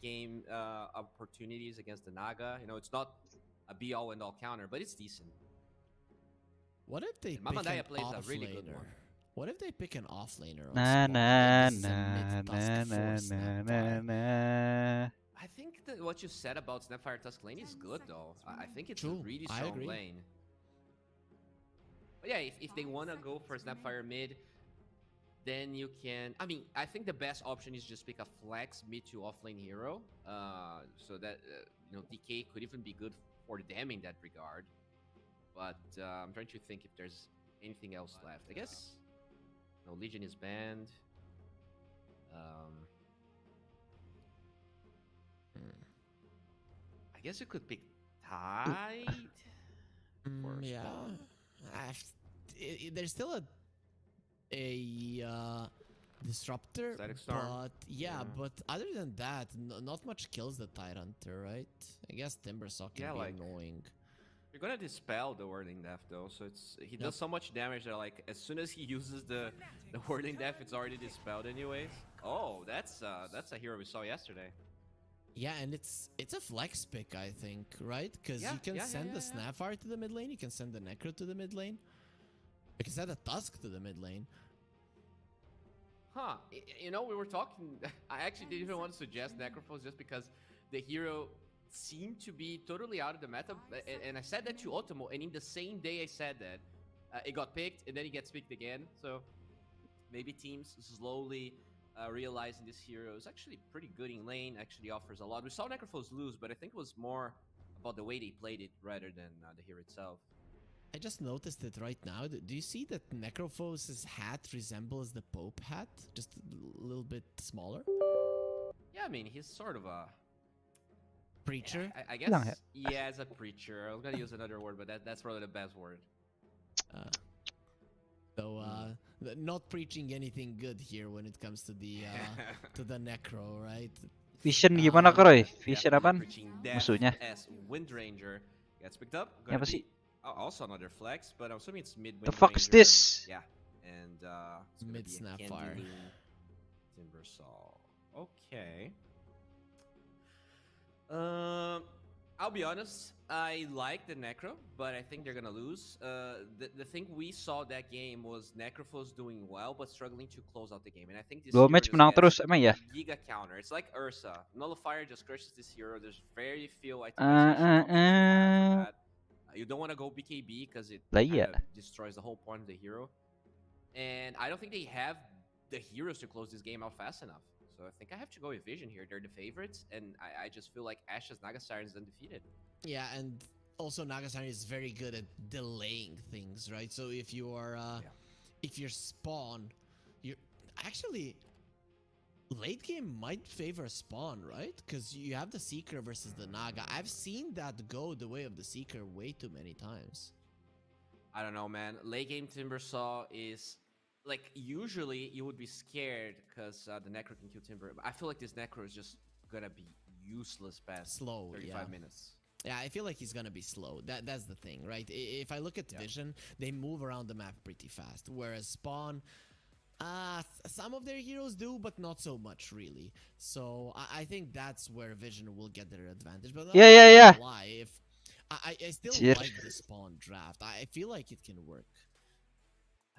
game opportunities against the Naga. You know, it's not a be-all and all counter, but it's decent. What if they And pick an Mamandaya plays a really good offlaner? one. What if they pick an offlaner on Na Spawn? na Like, this is a na mid-tusk na for na na Snapfire. na. I think that what you said about Snapfire Tusk lane is good, though. I think it's True, a really I strong agree. lane. But yeah, if they want to go for Snapfire mid, then you can... I mean, I think the best option is just pick a flex mid to offlane hero. So that, you know, DK could even be good for them in that regard. But I'm trying to think if there's anything else left. I guess... No, Legion is banned. I guess you could pick Tide. Yeah. There's still a disruptor, Static Storm. but yeah, but other than that, not much kills the Tide Hunter, right? I guess Timbersaw can be annoying. You're gonna dispel the Whirling Death though, so he does so much damage that like as soon as he uses the Whirling Death, it's already dispelled anyways. Oh, that's a hero we saw yesterday. Yeah, and it's a flex pick, I think, right? Because you can send the Snapfire to the mid lane, you can send the Necro to the mid lane, you can send the Tusk to the mid lane. Huh? You know, we were talking. I actually didn't even want to suggest Necrophos just because the hero seemed to be totally out of the meta, and I said that to Otomo, and in the same day I said that, it got picked, and then it gets picked again. So maybe teams slowly realizing this hero is actually pretty good in lane, actually offers a lot. We saw Necrophos lose, but I think it was more about the way they played it rather than the hero itself. I just noticed it right now. Do you see that Necrophos' hat resembles the Pope hat? Just a little bit smaller? Yeah, I mean, he's sort of a... Preacher? I guess, yeah, as a preacher. I was gonna use another word, but that's probably the best word. Not preaching anything good here when it comes to the to the Necro, right? Vision gimana Kroy? Vision apaan? Musuhnya. As Windranger gets picked up. Apa sih? Also another flex, but I'm assuming it's mid Windranger. The fuck is this? Yeah, and it's mid Snapfire. Timbersaw. Okay. I'll be honest, I like the Necro, but I think they're gonna lose. The thing we saw that game was Necrophos doing well, but struggling to close out the game. And I think this hero Match just menang gets terus, emang ya? giga counter. It's like Ursa. Nullifier just crushes this hero. There's very few itemization options you have for that. You don't want to go BKB because it kind of destroys the whole point of the hero. And I don't think they have the heroes to close this game out fast enough. So I think I have to go with Vision here. They're the favorites, and I just feel like Ashe's Naga Siren is undefeated. Yeah, and also Naga Siren is very good at delaying things, right? So if you are, if you're Spawn, you're actually late game might favor Spawn, right? Because you have the Seeker versus the Naga. I've seen that go the way of the Seeker way too many times. I don't know, man. Late game Timbersaw is... Like, usually you would be scared because the Necro can kill Timber. I feel like this Necro is just gonna be useless past 35 minutes. Yeah, I feel like he's gonna be slow. That's the thing, right? If I look at Vision, they move around the map pretty fast. Whereas Spawn, some of their heroes do, but not so much, really. So I think that's where Vision will get their advantage. But yeah. Lie, I still like the Spawn draft. I feel like it can work.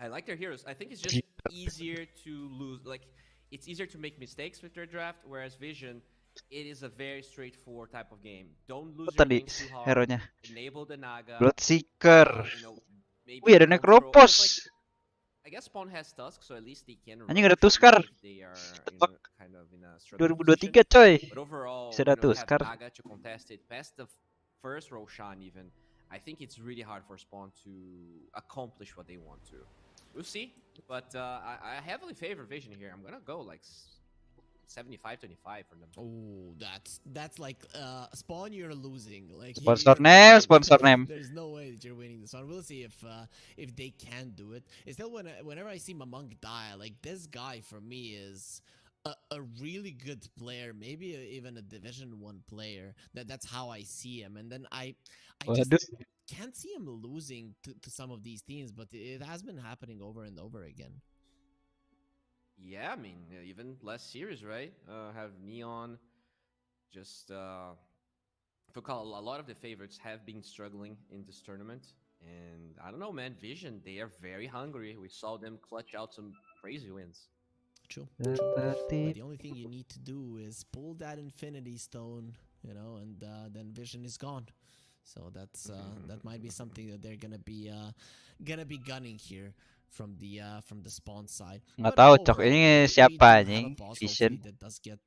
I like their heroes. I think it's just easier to lose. Like, it's easier to make mistakes with their draft, whereas Vision, it is a very straightforward type of game. Don't lose your games too hard. Enable the Naga. Bloodseeker. You know, maybe Wih, ada Necropos. I guess Spawn has Tusk, so at least they can. Anjing ada Tuskar. They are, you know, kind of in a struggle 2023 coy. But overall, Bisa ada Tuskar. Naga to contest it past the first Roshan even. I think it's really hard for Spawn to accomplish what they want to. We'll see, but I heavily favor Vision here. I'm gonna go like 75-25 for them. Oh, that's like Spawn, you're losing. Like sponsor name. There's no way that you're winning this one. We'll see if they can do it. It's still whenever I see Mamunk die, like this guy for me is a really good player, maybe even a Division 1 player. That's how I see him, and then I just can't see him losing to some of these teams, but it has been happening over and over again. Yeah, I mean, even less series, right? Have Neon Just to call a lot of the favorites have been struggling in this tournament, and I don't know, man. Vision, they are very hungry. We saw them clutch out some crazy wins. True. But the only thing you need to do is pull that Infinity Stone, you know, and then Vision is gone. So that's that might be something that they're gonna be gunning here from the spawn side. Nggak But tahu cok overall, ini we siapa do have a anjing boss, Vision. hopefully, that does get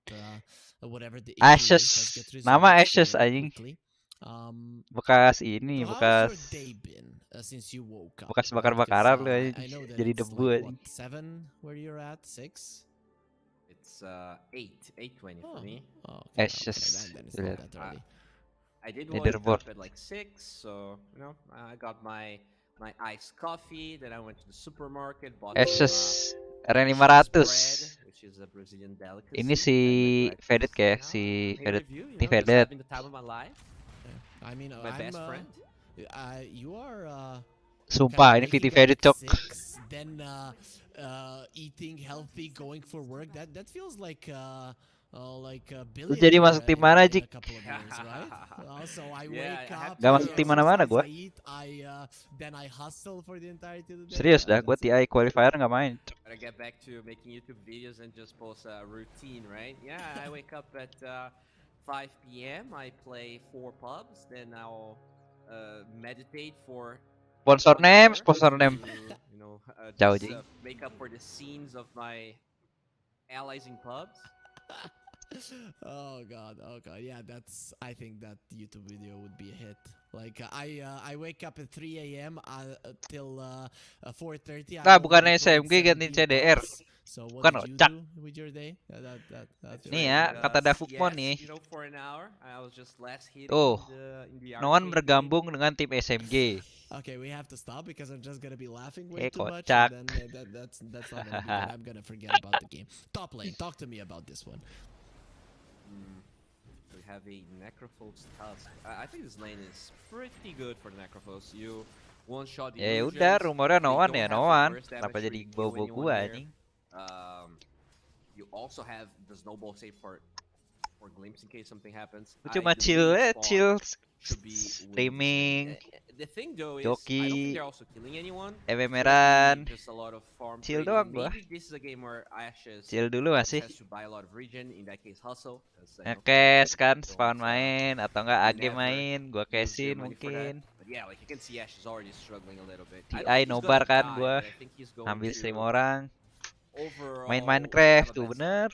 whatever the issue is, does Ashes, get nama resolved Ashes very anjing. quickly. Bekas ini, So how's bekas your day been since you woke up? bekas Right? 'Cause, bakar-bakaran lu I anjing. know that Jadi it's debu like anjing. what 7 where you're at 6. It's 8:20 for me. Oh, okay, Ashes. then it's not that early. I did wake Leaderboard. up at like 6, so you know I got my iced coffee. Then I went to the supermarket, bought Ashes some RN cheese bread, 500. which is a Brazilian delicacy. Ini si had my Vedet breakfast, kayak and si now I'm Vedet. here with you, Ini just Vedet. having the time of my life. Yeah. I mean, My best friend. You are Sumpah ini VT Vedet cok. then eating healthy, going for work. That feels like a Lu jadi masuk tim mana, Jik? a couple of years, right? Also, I Yeah, wake I have up, Gak masuk I tim mana-mana exercise, gua. I eat, then I hustle for the entirety of the day. Serius dah, Yeah, gua that's it. TI qualifier nggak main. Cok. Gotta get back to making YouTube videos and just post a routine, right? Yeah, I wake up at 5 p.m. I play 4 pubs, then I'll meditate for Sponsor 1 name, hour sponsor to, name. you know, Jauh, just Jing. make up for the scenes of my allies in pubs. Oh god, yeah, I think that YouTube video would be a hit. Like I wake up at 3 a.m. Till 4:30. Nah, bukannya SMG gantiin CDR. So what Bukan did you Ocak. do with your day? That's Nih your ya, day. kata Davukmon nih. You know, for an hour, I was just last hitting Tuh, in the Noan arcade bergabung dengan tim SMG. Okay, we have to stop because I'm just gonna be laughing way too much, kocak. and then that's not gonna be good. I'm gonna forget about the game. Top lane, talk to me about this one. We have a Necrophos Tusk. I think this lane is pretty good for Necrophos. You one shot the Ya illusions, udah, rumornya they Noan don't ya have the Noan. burst Kenapa damage jadi to kill bobo anyone gua there. anjing? You also have the snowball save for glimpse in case something happens. Gua I cuma do chill believe Spawn should be streaming, the thing though is I don't think joki, they're also killing anyone. mmran. Just a lot of farm Chill trading. doang gua. Maybe this is a game where Ashes Chill dulu has masih. to buy a lot of regen. In that case, hustle. Nge-cash kan, spawn main atau enggak AG never main, gua use your cashin money for that. mungkin. But yeah, like you can see Ash is already struggling a little bit. TI I don't think he's nobar gonna kan die, gua. but I think he's going Ambil to stream orang, overall main have Minecraft a tuh bad bener.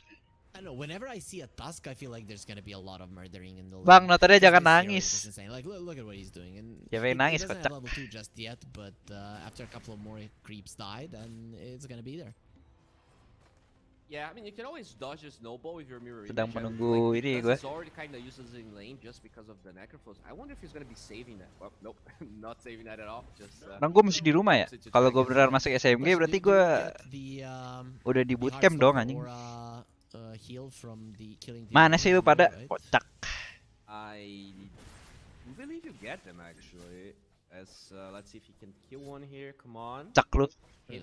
I know. Whenever I see a Tusk, I feel like there's gonna be a lot of murdering in the lane. Bang, notanya Just jangan this hero is nangis. just insane. Like, look at what he's doing. And Ya pengen nangis he doesn't kocak. have level 2 just yet, but after a couple of more creeps die, then it's gonna be there. Yeah, I mean you can always dodge a snowball with your mirror Sedang image. menunggu Like, ini Tusk gua. is already kind of useless in lane just because of the Necrophos. I wonder if he's gonna be saving that. Well, nope, not saving that at all. Just Orang gua masih di rumah ya. Kalau gua beneran masuk SMG berarti gua udah di bootcamp dong anjing. Mana sih lu pada kocak? I believe you get them actually. As let's see if you can kill one here. Come on. Cak lu.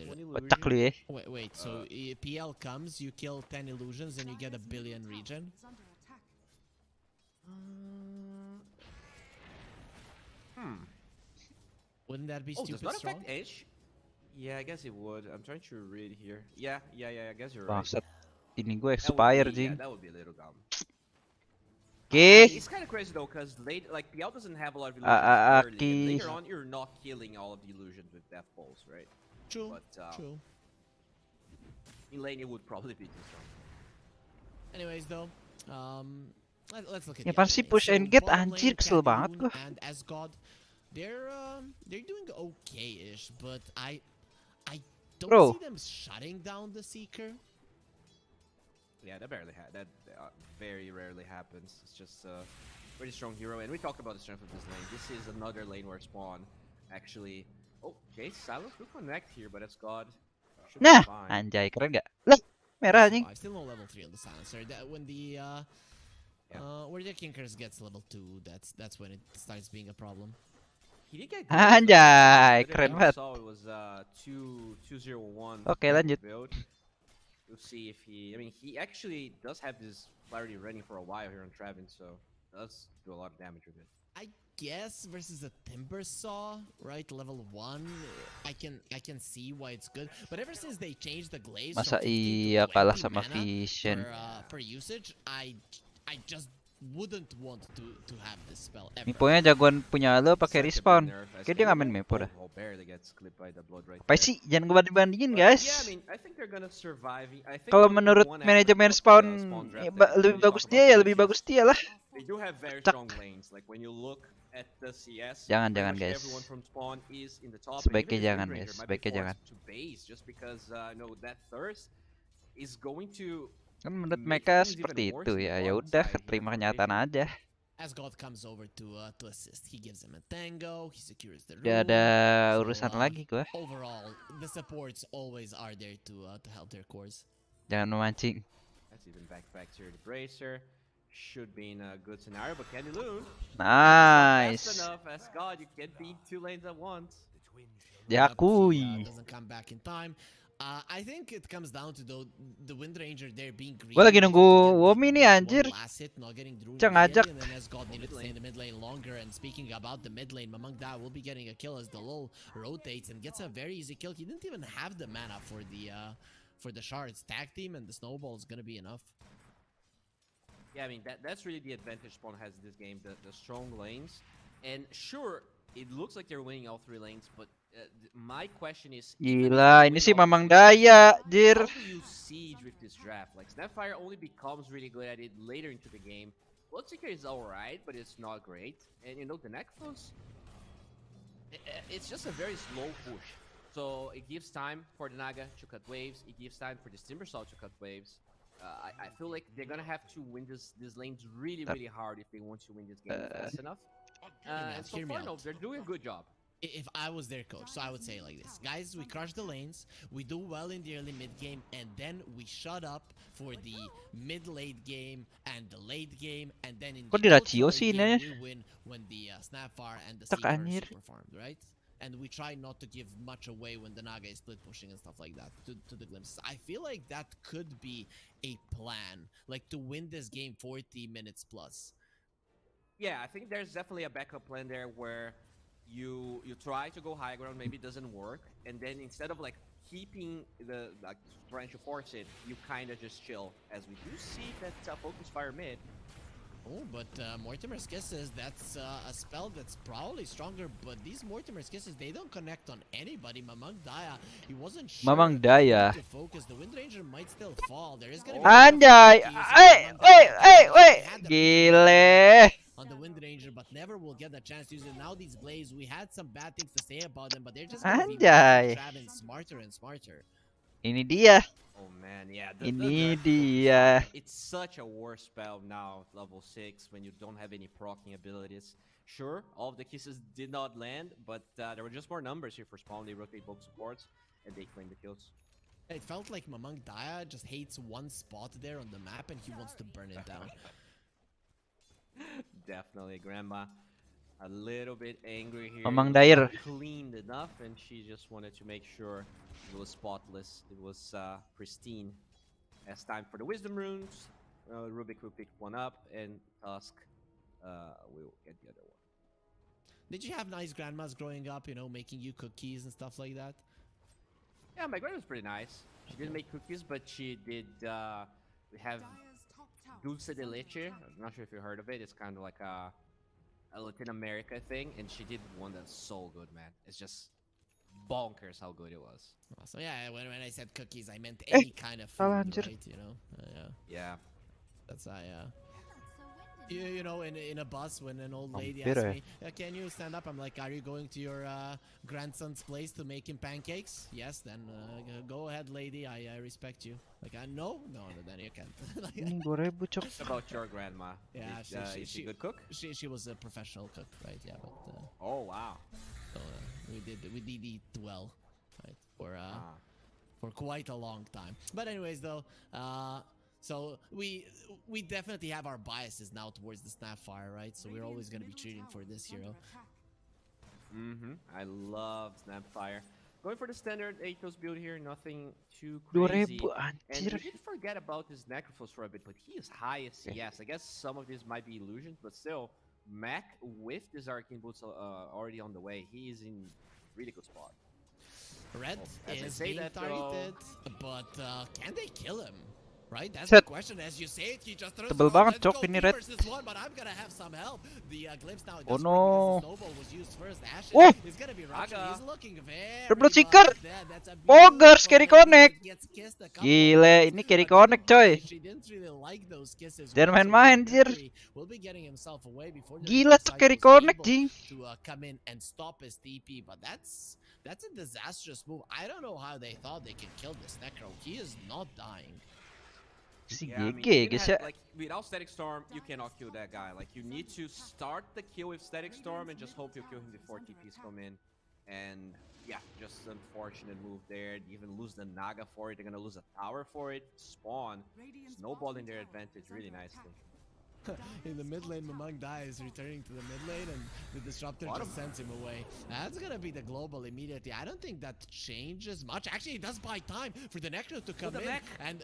One Kocak lu ya. Wait, so PL comes, you kill 10 illusions, and you get a billion regen? Wouldn't that be does stupid not strong? affect Edge? Yeah, I guess it would. I'm trying to read here. Yeah, I guess you're right. Bangsat. Ini gue That would expire, be- jing. Yeah, that would be a little dumb. Oke. It's kind of crazy though, because like PL doesn't have a lot of illusions early, and Aki. later on you're not killing all of the illusions with death balls, right? True, But true. in lane it would probably be too strong. Anyways, though, let's look at Ya the pasti other push lane. and get, bottom lane, anjir, kesel Candy banget Moon gua. And Asgod, they're doing okay-ish, but I don't Bro. see them shutting down the Seeker. Yeah, that very rarely happens. It's just a pretty strong hero, and we talked about the strength of this lane. This is another lane where Spawn actually. Oh, okay, Silence will connect here, but Asgod should be Nah, fine. anjay keren gak? Lah, merah anjing. Still no level 3 on the Silencer. That when the where the Kinkers gets level 2, that's when it starts being a problem. He did get Anjay, good, keren I banget. saw it was 201. Oke, lanjut. Build. We'll see if he. I mean, he actually does have this clarity running for a while here on Traven, so does do a lot of damage with it. I guess versus a Timber Saw, right? Level 1, I can see why it's good. But ever since they changed the glaives Masa from 15 iya to kalah 20 sama mana Vision. per usage, I just wouldn't want to have this spell ever. Miponya jagoan punya lo pakai respawn. Kayak dia nggak main Mipo dah. Apa sih? Jangan ngebanding-bandingin guys. Yeah, I mean, I think they're gonna survive. I think Kalau menurut manajemen spawn lebih bagus dia ya, lebih bagus dia lah. They do have very strong lanes. Like when you look at the CS, jangan guys. Everyone from spawn is in the top. Sebaiknya jangan guys, sebaiknya jangan. To base just because no, that thirst is going to. Kan menurut mereka seperti itu ya. Ya udah, terima kenyataan aja. As God comes over to assist, he gives him a tango, he secures the room. Udah ada urusan lagi gua. Overall, the supports always are there to help their cores. Jangan memancing. That's even back here the bracer. Should be in a good scenario, but can you lose? Nice. Fast enough as God, you can't beat 2 lanes at once. Diakui. Doesn't come back in time. I think it comes down to the Wind Ranger there being green. Gua lagi nunggu Womi nih anjir. Jangan ngajak. And then as God needed to stay in the mid lane longer. And speaking about the mid lane, Mamang Da will be getting a kill as the lull rotates and gets a very easy kill. He didn't even have the mana for the shards. Tag team and the snowball is gonna be enough. Yeah, I mean, that's really the advantage Spawn has in this game, the strong lanes. And sure, it looks like they're winning all 3 lanes, but my question is... Gila, ini sih Mamang Daya, jir. How do you siege with this draft? Like, Snapfire only becomes really good at it later into the game. Dzikry is alright, but it's not great. And, you know, the Necros... It's just a very slow push. So, it gives time for the Naga to cut waves, it gives time for the Timbersaw to cut waves. I feel like they're gonna have to win these lanes really hard if they want to win this game fast enough. And so far, no, they're doing a good job. If I was their coach, so I would say like this: guys, we crush the lanes, we do well in the early mid game, and then we shut up for the mid-late game and the late game, and then in the late game we win when the Snapfire and the Seeker are super farmed, right? And we try not to give much away when the Naga is split pushing and stuff like that to the glimpses. I feel like that could be a plan, like to win this game 40 minutes plus. Yeah, I think there's definitely a backup plan there where you try to go high ground, maybe it doesn't work, and then instead of like keeping trying to force it, you kind of just chill. As we do see that focus fire mid. Oh, but Mortimer's Kisses, that's a spell that's probably stronger, but these Mortimer's Kisses, they don't connect on anybody. Mamang Daya, he wasn't sure Mamang Daya to focus. The Wind Ranger might still fall. There is gonna be Anjay! Wait! Gile! On the Wind Ranger, but never will get the chance to use it. Now these Blaze, we had some bad things to say about them, but they're just gonna be traveling smarter and smarter. Ini dia. Oh man, yeah. Ini dia. It's such a worse spell now, level 6, when you don't have any proccing abilities. Sure, all of the kisses did not land, but there were just more numbers here for Spawn. They rotate both supports, and they claim the kills. It felt like Mamang Daya just hates one spot there on the map, and he wants to burn it down. Definitely, Grandma. A little bit angry here. Mamang Daya cleaned enough, and she just wanted to make sure it was spotless. It was pristine. As time for the Wisdom Runes, Rubik will pick one up, and Tusk will get the other one. Did you have nice grandmas growing up, you know, making you cookies and stuff like that? Yeah, my grandma was pretty nice. She didn't make cookies, but she did have dulce de leche. I'm not sure if you heard of it. It's kind of like a Latin America thing, and she did one that's so good, man. It's just bonkers how good it was. So yeah, when I said cookies, I meant any kind of food, right? You know, yeah. That's you know, in a bus when an old lady asks me, "Can you stand up?" I'm like, "Are you going to your grandson's place to make him pancakes?" Yes, then go ahead, lady. I respect you. Like, no, then you can't. About your grandma? Yeah, is she a good cook? She was a professional cook, right? Yeah, but oh wow. So we did eat well, right? For quite a long time. But anyways, though, so we definitely have our biases now towards the Snapfire, right? So we're always going to be cheating for this hero. I love Snapfire. Going for the standard Athos build here, nothing too crazy. 2000 And anjir. we did forget about this Necrophos for a bit, but he is high as CS. I guess some of this might be illusions, but still, Mac with this Arcane Boots already on the way. He is in really good spot. Red As I is say being that, targeted, but can they kill him? Right, that's Set. the question. As you say it, he just throws Tebel it around. banget, Let's Cok, go ini two Red. versus one, but I'm gonna have some help. The glimpse now. Oh does work no. because the snowball was used first. Ashes Oh! is gonna be ruptured. Aga. He's looking very Double much seeker. dead. That's a Poggers, beautiful carry lady that connect. gets kissed a couple of Gila, times, ini carry but didn't connect coy. really- She didn't really like those kisses. Jangan once, so main-main, jir. Dzikry will be getting himself away before the Gila Legion tuh side carry was connect, able Ji. to come in and stop his TP, but that's a disastrous move. I don't know how they thought they could kill this Necro. He is not dying. Si Yeah, I mean, GG you guys can ya. have, like, without Static Storm, you cannot kill that guy. Like, you need to start the kill with Static Storm and just hope you kill him before TPs come in. And yeah, just unfortunate move there. They even lose the Naga for it. They're gonna lose a tower for it. Spawn, snowballing their advantage really nicely. In the mid lane, Mamang dies, returning to the mid lane, and the Disruptor Bottom. just sends him away. That's gonna be the global immediately. I don't think that changes much. Actually, it does buy time for the Necro to come the in. mech. And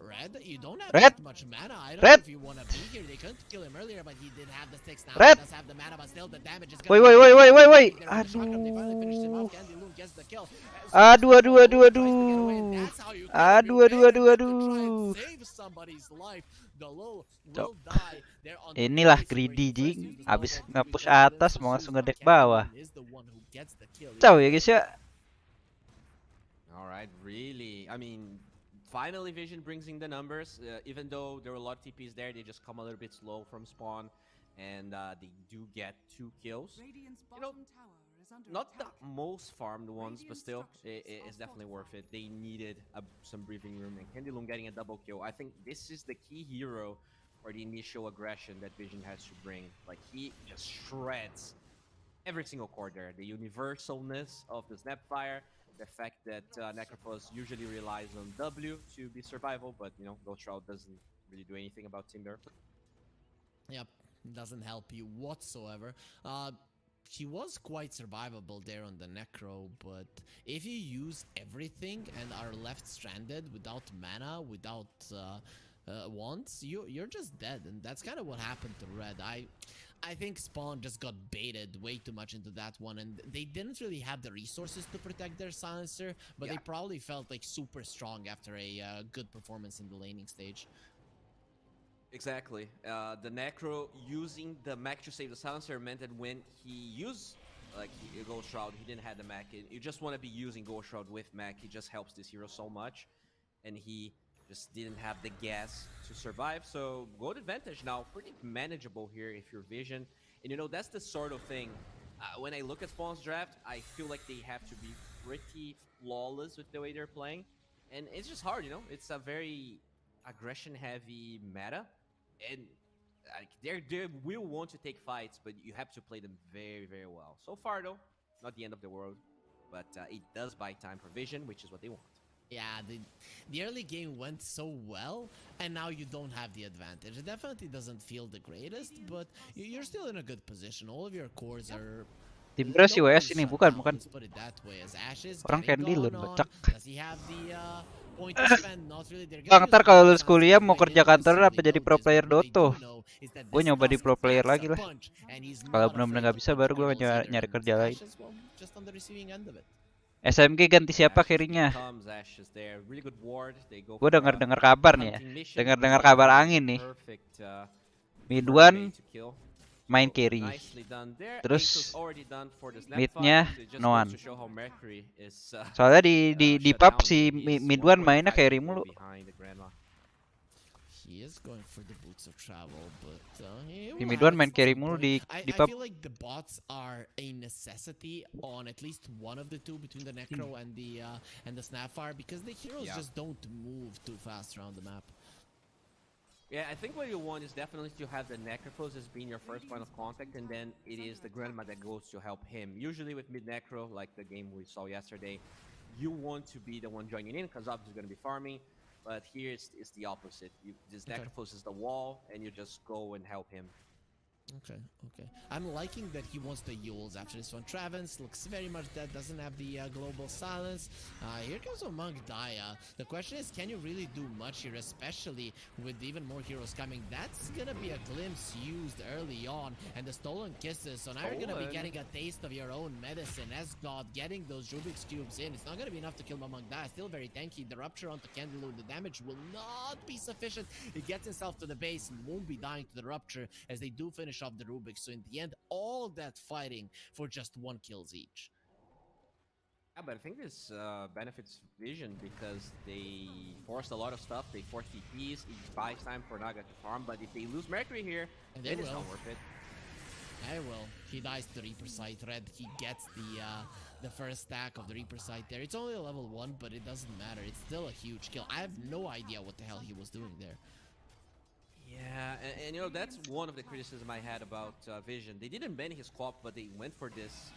Red, you don't have Red. that much mana. I don't Red. know if you want to be here. They couldn't kill him earlier, but he did have the 6 now. Red. He does have the mana, but still the damage is Wait, gonna wait, be- wait, wait, wait. They finally finished him off. Aduh. Candy Loon gets the kill. Aduh, aduh, aduh, Tries to get away, and aduh. that's how you kill him. Aduh, You aduh, pay aduh, them to try and aduh. save somebody's life. The low Cok. will die. They're on the Inilah base where greedy, you Ji. first use the Abis snowball to nge-push resolve atas, this. mau langsung ngedek Candy bawah. Loon is the one who gets the kill. Tahu ya guys ya. All right, really. I mean, finally Vision brings in the numbers. Even though there were a lot of TPs there, they just come a little bit slow from spawn, and they do get 2 kills. You know, not the most farmed ones, but still, it's definitely worth it. They needed some breathing room, and Candy Loon getting a double kill. I think this is the key hero for the initial aggression that Vision has to bring. Like, he just shreds every single core there. The universalness of the Snapfire, the fact that Necrophos usually relies on W to be survival, but, you know, Ghost Shroud doesn't really do anything about Team Nerf. Yep, doesn't help you whatsoever. He was quite survivable there on the Necro, but if you use everything and are left stranded without mana, without wands, you're just dead, and that's kind of what happened to Red. I think Spawn just got baited way too much into that one, and they didn't really have the resources to protect their silencer, but they probably felt like super strong after a good performance in the laning stage. Exactly. The Necro using the mech to save the silencer meant that when he used like Ghost Shroud, he didn't have the mech. You just want to be using Ghost Shroud with mech. He just helps this hero so much, and he just didn't have the gas to survive. So gold advantage now, pretty manageable here if you're Vision. And you know, that's the sort of thing. When I look at Spawn's draft, I feel like they have to be pretty flawless with the way they're playing, and it's just hard. You know, it's a very aggression-heavy meta. And they will want to take fights, but you have to play them very, very well. So far, though, not the end of the world, but it does buy time for Vision, which is what they want. Yeah, the early game went so well, and now you don't have the advantage. It definitely doesn't feel the greatest, but you're still in a good position. All of your cores are... Tim Procie WS ini bukan. Let's put it that way. As Ashes Orang getting Candy Loon, gone on, bacak. does he have the point to spend? Not really. They're Bang, gonna ntar use kalau the lulus kuliah mau Sunset kerja Blade. kantor They apa jadi know pro this, player but what they Dota? do know is that Gue this nyoba di Tusk pro player packs lagi a lah. punch, and he's Kalau not benar-benar afraid nggak to bisa punch baru gue arrows either, nyari and kerja lain. Ashes, well, just on the receiving end of it. SMG ganti siapa carry-nya? Gue dengar kabar nih ya. Dengar kabar angin nih. Mid-1 main carry. Terus mid-nya Noan. Soalnya di pub si mid-1 mainnya carry mulu. He is going for the boots of travel, but Di mid-1 main carry mulu di I pub. feel like the bots are a necessity on at least one of the two between the Necro and the Snapfire, because the heroes just don't move too fast around the map. Yeah, I think what you want is definitely to have the Necrophos as being your first point of contact, and then it is the Grandma that goes to help him. Usually with mid-Necro, like the game we saw yesterday, you want to be the one joining in, because obviously you're going to be farming, but here it's the opposite. This Necrophos is the wall, and you just go and help him. Okay. I'm liking that he wants the Yules after this one. Travis looks very much dead, doesn't have the global silence. Here comes a Monk Daya. The question is, can you really do much here, especially with even more heroes coming? That's gonna be a glimpse used early on, and the Stolen Kisses. So now you're gonna be getting a taste of your own medicine. As God, getting those Rubik's Cubes in. It's not gonna be enough to kill my Monk Daya. Still very tanky. The Rupture onto Candlewood. The damage will not be sufficient. He gets himself to the base and won't be dying to the Rupture, as they do finish off the Rubik. So in the end, all that fighting for just 1 kills each. Yeah, but I think this benefits Vision because they forced a lot of stuff. They forced TPs, it buys time for Naga to farm, but if they lose Mercury here, it is not worth it. They will. He dies to the Reaper Sight. Red, he gets the first stack of the Reaper Sight there. It's only a level 1, but it doesn't matter. It's still a huge kill. I have no idea what the hell he was doing there. Yeah, and you know, that's one of the criticism I had about Vision. They didn't ban his co-op, but they went for this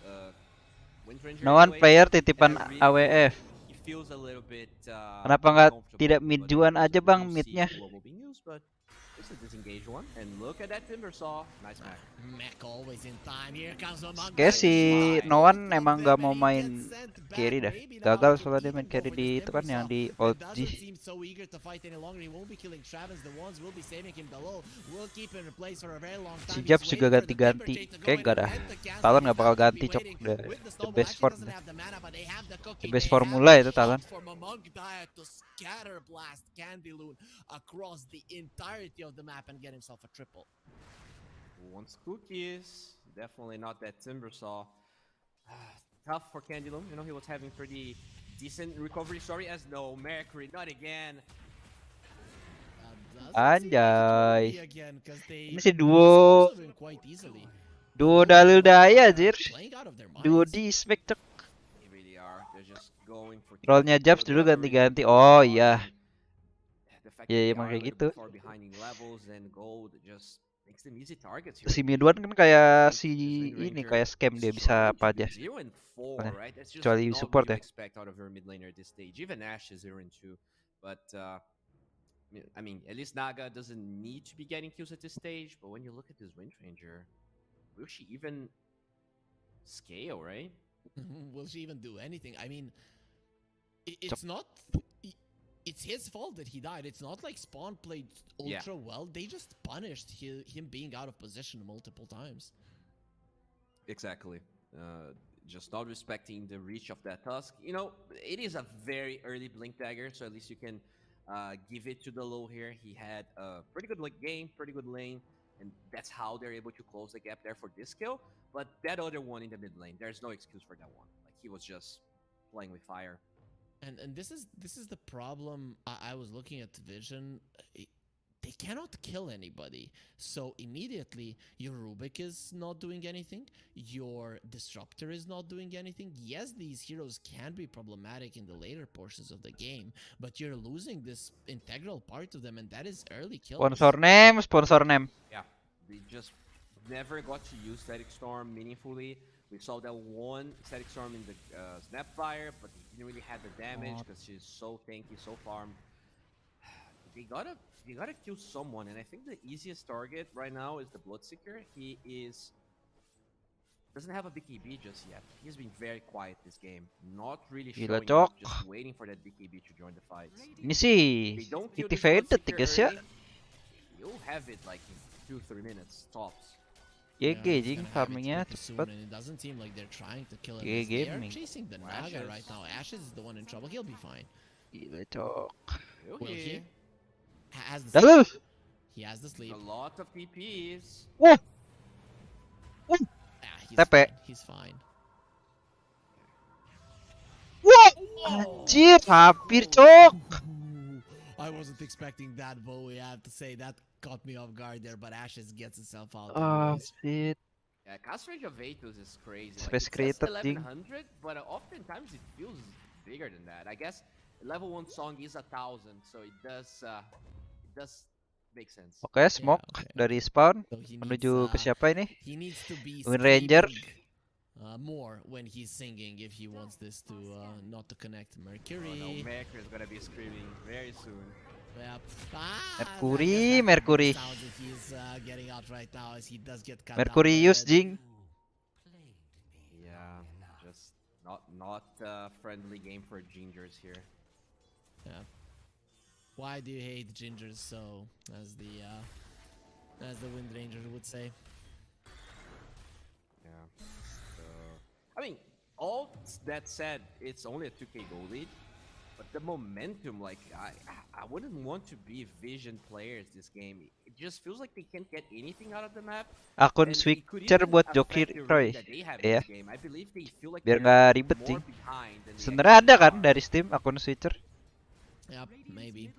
Wind Ranger. No one player titipan AWF. It feels a little bit Kenapa nggak tidak midjuan aja bang midnya? This is a disengaged one, and look at that Timber Saw. Nice Mac. Mac always in time. Here comes a Monk. Kayak si Noan emang nggak mau main carry dah. Gagal soalnya dia main carry di itu kan yang di old G. Si Japs juga ganti-ganti. Kayak gak dah. Talon nggak bakal ganti cok. The best form. The best formula itu Talon. Scatter blast Candyloon across the entirety of the map and get himself a triple. Who wants cookies? Definitely not that Timber Saw. Tough for Candyloon. You know, he was having pretty decent recovery story as no Mercury, not again. Anjay. Ini si duo dalil daya anjir. Duo di spek cek. Rollnya Japs dulu ganti-ganti. Oh iya. Ya emang kayak gitu. Si Midwan kan kayak si ini kayak scam, dia bisa apa aja. Kecuali support ya. Even Ash is 0 and 2, but I mean, at least Naga doesn't need to be getting kills at this stage. But when you look at this Wind Ranger, will she even scale, right? Will she even do anything? I mean, it's not. It's his fault that he died. It's not like Spawn played ultra well. They just punished him being out of position multiple times. Exactly. Just not respecting the reach of that Tusk. You know, it is a very early Blink Dagger, so at least you can give it to the low here. He had a pretty good game, pretty good lane, and that's how they're able to close the gap there for this kill. But that other one in the mid lane, there's no excuse for that one. Like, he was just playing with fire. And this is the problem. I was looking at Vision. They cannot kill anybody. So immediately your Rubik is not doing anything. Your Disruptor is not doing anything. Yes, these heroes can be problematic in the later portions of the game, but you're losing this integral part of them, and that is early kills. Sponsor name. Yeah, they just never got to use Static Storm meaningfully. We saw that one Static Storm in the Snapfire, but he didn't really have the damage because she's so tanky, so farm. They gotta kill someone, and I think the easiest target right now is the Bloodseeker. He doesn't have a BKB just yet. He's been very quiet this game, not really showing up, just waiting for that BKB to join the fights. Ini sih activated guys ya. You'll have it like in 2-3 minutes tops. GG jing farmingnya cepet. It doesn't seem like they're trying to kill him. They are chasing the Naga right now. Ashes is the one in trouble. He'll be fine. Gila cok. Will he? He has the sleep. A lot of TPs. Wah. He's fine. Wah. Anjir, hampir cok. I wasn't expecting that, Bowie. I have to say that caught me off guard there, but Ashes gets himself out. Oh shit. Yeah, cast range of Atos is crazy. Space like, it created says 1100, but oftentimes it feels bigger than that. I guess level 1 song is 1000, so it does make sense. Oke, smoke dari spawn menuju ke siapa ini? Wind Ranger. More when he's singing if he wants this to not to connect Mercury. Oh no, Mercury is gonna be screaming very soon. Yep. Mercury. Sounds that he's getting out right now as he does get cut down Mercurius, by Jing. Yeah, just not friendly game for gingers here. Yeah. Why do you hate gingers so? As the Wind Ranger would say. Yeah. So, I mean, all that said, it's only a 2K goal lead, but the momentum, like I wouldn't want to be Vision players this game. It just feels like they can't get anything out of the map. Akun And it could switcher even buat affect the Jikroy. rate that they have in Iya. this game. I believe they feel like Biar they're nggak ribet, more Jing. behind than they Sebenarnya ada actually kan are. dari Steam akun switcher. Yep, maybe.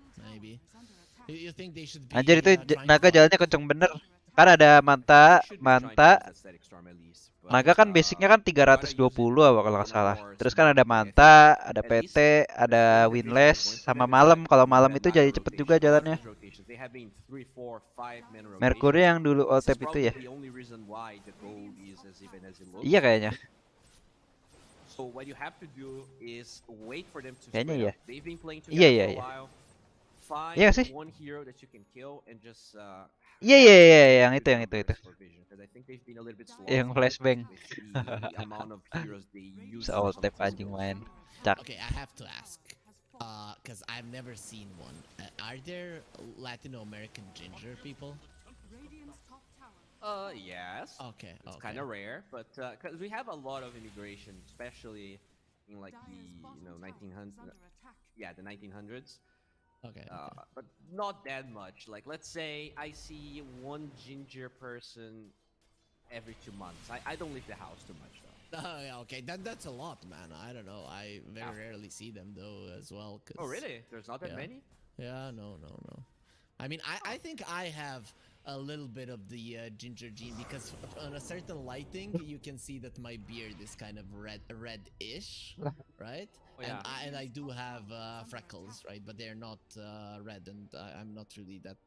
You think they should be Anjir itu trying naga to jalannya kenceng bener. Kan ada They should be trying to manta. use that static storm at least, but, Naga kan basicnya kan gotta use 320 it apa kalau nggak in a salah. more Terus kan smart ada way, I manta, think. ada At least PT, ada the Vision winless are going for sama that malam. exact Kalau reason, malam that itu mana jadi cepet juga rotation. jalannya. All these rotations, they have been 3, 4, 5 mana Mercury rotations. yang dulu all This is tap itu probably ya. the only reason why the gold is as even as it looks. Iya kayaknya. So what you have to do is wait for them to Kayaknya split iya. up. They've been playing Iya, together iya, for a iya. while. Find Iya nggak sih? one hero that you can kill and just Iya, yang itu. for Vision, because I think they've been a little bit slow Yang flashbang. with the amount of heroes they use Se for all some tap of these anjing goals. main. Cak. Okay, I have to ask, because I've never seen one. Are there Latin American ginger people? Yes. Okay, It's kind of rare, but because we have a lot of immigration, especially in like the 1900s. Yeah, the 1900s. Okay. But not that much. Like, let's say I see one ginger person every 2 months. I don't leave the house too much though. Yeah, okay, that's a lot, man. I don't know. I very rarely see them though as well. Oh, really? There's not that yeah. many? Yeah, no. I mean, I think I have a little bit of the ginger gene because on a certain lighting you can see that my beard is kind of red-ish, right? Oh, yeah. And I do have freckles, right? But they're not red, and I'm not really that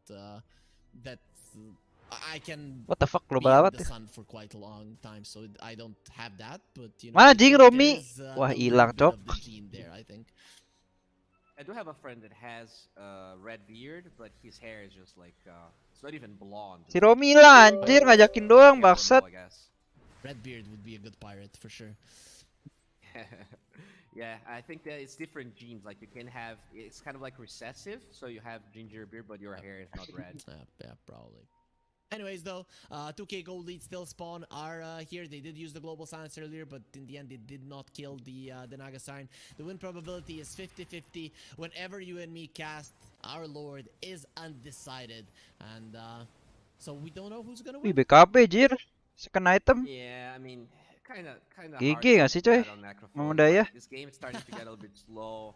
I can What the fuck be global in amat the ya? sun for quite a long time, so I don't have that. But you know, Mana Jing there Romi? is, Wah, a little hilang, bit of Cok. the gene there, I think. I do have a friend that has a red beard, but his hair is just like it's not even blonde. Si Romi lah anjir ngajakin doang Yeah, bangsat. I guess. Redbeard would be a good pirate for sure. Yeah, I think that it's different genes. Like you can have, it's kind of like recessive, so you have ginger beard, but your hair is not red. Yeah, probably. Anyways, though, 2K gold lead still spawn are here. They did use the global silence earlier, but in the end, they did not kill the Naga Siren. The win probability is 50-50. Whenever you and me cast, our Lord is undecided, and so we don't know who's gonna Wih win. BKB jir. Second item. Yeah, I mean, kind of hard GG to nggak sih, coy? bet on Necrophone, Memang but daya. This game is starting to get a little bit slow.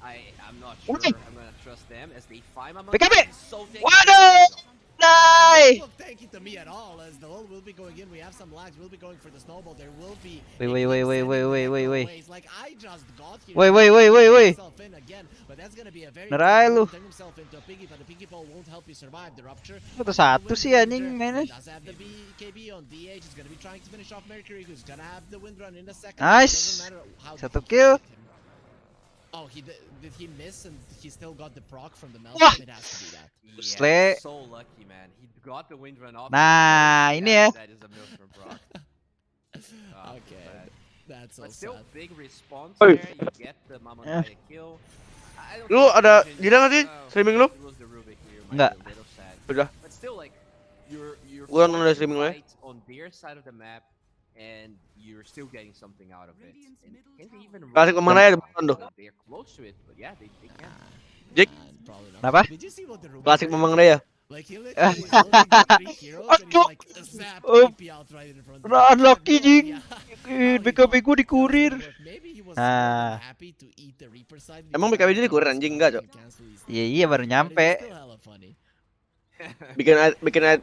I'm not sure Why? I'm gonna trust them as they find my BKB! so Waduh! Die! Look, thank you to me at all, as the ult will be going in. We have some lags. We'll be going for the snowball. There will be. Wait. Like I just got here. Wait. Himself in again, but that's gonna be a very. Nerai lu. Turn himself into a piggy, but the piggy ball won't help you survive the rupture. Satu sih anjing mainnya. Does have the BKB on DH. He's gonna be trying to finish off Mercury, who's gonna have the wind run in a second. Nice. Doesn't matter how Satu deep kill. you hit him. Oh, did he miss and he still got the proc from the melt? Wah. It has to be that. Slay. So lucky, man. He got the wind run off. Nah, ini ya. That is a Milford proc. Okay, But that's so still sad. big response Oi. there. You get the Mammoth kill. I don't Lu think ada Vision- jeda nggak sih? Oh, Streaming lu? it was the Rubik here, might Nggak. be a little sad. Udah. But still, like, you're Gua nonton forced to streaming lu ya. fight on their side of the map, and you're still getting something out of it. And can they even Klasik run Memang it Raya off? depan tuh. They're close to it, but yeah, they can. Jik. Probably not. Kenapa? Did you see what the Rubik Klasik did? Memang Raya. Like he literally is holding the 3 heroes and he's like zap TP out right in front of him. Unlucky, I have no Jing. idea how he BKB thought gue that was dikurir. gonna work. Maybe he was Ah. happy to eat the Reaper side. Emang because BKB dia dikurir, anjing? Enggak, Cok. cancel his Iya baru but it was nyampe. still hella funny. Bikin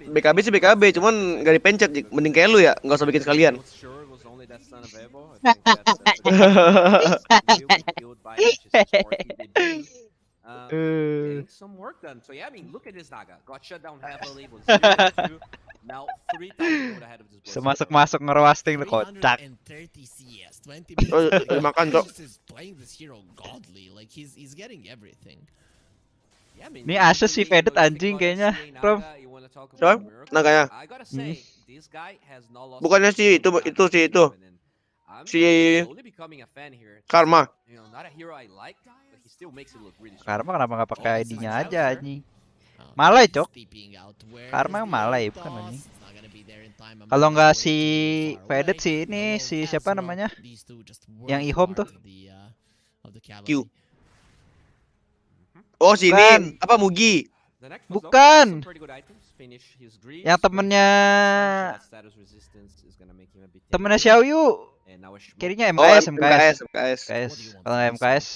BKB sih BKB, cuman nggak dipencet. Jik. Mending kayak lu ya, nggak usah bikin sekalian. I was sure it was only that son of Evo. I think that's will be killed by his sporty debut. Getting some work done. So yeah, I mean, look at this Naga. Got shut down heavily. Was 0-2. Now 3,000 gold ahead of this boy. Semasuk ngerosting lu kocak. 330 CS, 20 Oh, minutes. dimakan, Cok. He's playing this hero godly. Like he's getting everything. Ini Asus si Vedet anjing kayaknya, Rom. Siapa? Naganya. Bukannya si itu si Karma. Karma kenapa nggak pakai ID-nya aja anjing? Malay, Cok. Karma yang malay bukan anjing. Kalau nggak si Vedet si ini si siapa namanya? Yang e-home tuh. Q. Oh sini apa Mugi? Bukan. Yang temennya Xiaoyu. Kirinya MKS, MKS. Kalau nggak MKS,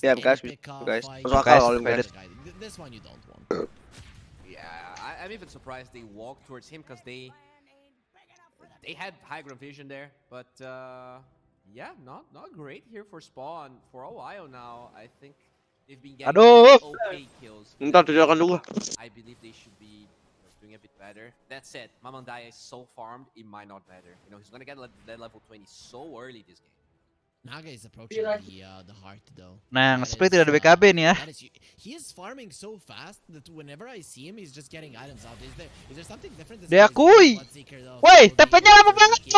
Ya MKS, guys. Masuk akal kalau MKS. Yeah, I'm even surprised they walked towards him because they had high ground vision there, but yeah, not great here for Spawn for a while now. I think they've been getting okay kills. Ntar tunjukkan dulu. I believe they should be doing a bit better. That said, Mamandaya is so farmed, it might not matter. You know, he's gonna get that level 20 so early this game. Naga is approaching the heart though. Nah, nge-split tidak ada BKB nih ya. He is farming so fast that whenever I see him, he's just getting items out. Is there something different? Diakui. Woi, TP-nya lama banget.